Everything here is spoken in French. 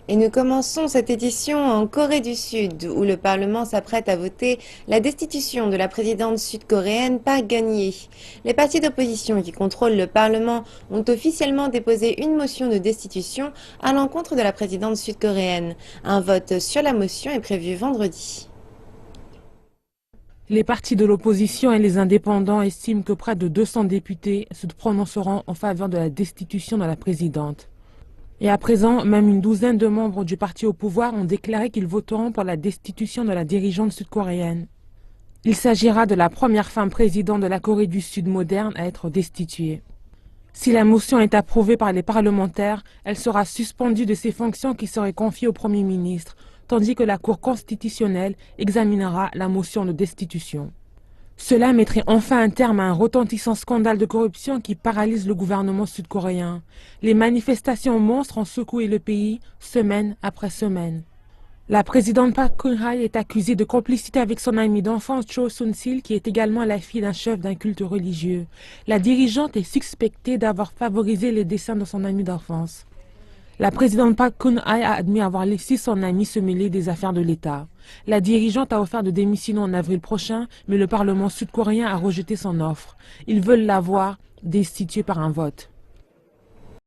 Et nous commençons cette édition en Corée du Sud, où le Parlement s'apprête à voter la destitution de la présidente sud-coréenne Park Geun-hye. Les partis d'opposition qui contrôlent le Parlement ont officiellement déposé une motion de destitution à l'encontre de la présidente sud-coréenne. Un vote sur la motion est prévu vendredi. Les partis de l'opposition et les indépendants estiment que près de 200 députés se prononceront en faveur de la destitution de la présidente. Et à présent, même une douzaine de membres du parti au pouvoir ont déclaré qu'ils voteront pour la destitution de la dirigeante sud-coréenne. Il s'agira de la première femme présidente de la Corée du Sud moderne à être destituée. Si la motion est approuvée par les parlementaires, elle sera suspendue de ses fonctions qui seraient confiées au Premier ministre, tandis que la Cour constitutionnelle examinera la motion de destitution. Cela mettrait enfin un terme à un retentissant scandale de corruption qui paralyse le gouvernement sud-coréen. Les manifestations monstres ont secoué le pays semaine après semaine. La présidente Park Geun-hye est accusée de complicité avec son amie d'enfance Cho Soon-sil, qui est également la fille d'un chef d'un culte religieux. La dirigeante est suspectée d'avoir favorisé les desseins de son amie d'enfance. La présidente Park Geun-hye a admis avoir laissé son ami se mêler des affaires de l'État. La dirigeante a offert de démissionner en avril prochain, mais le Parlement sud-coréen a rejeté son offre. Ils veulent la voir destituée par un vote.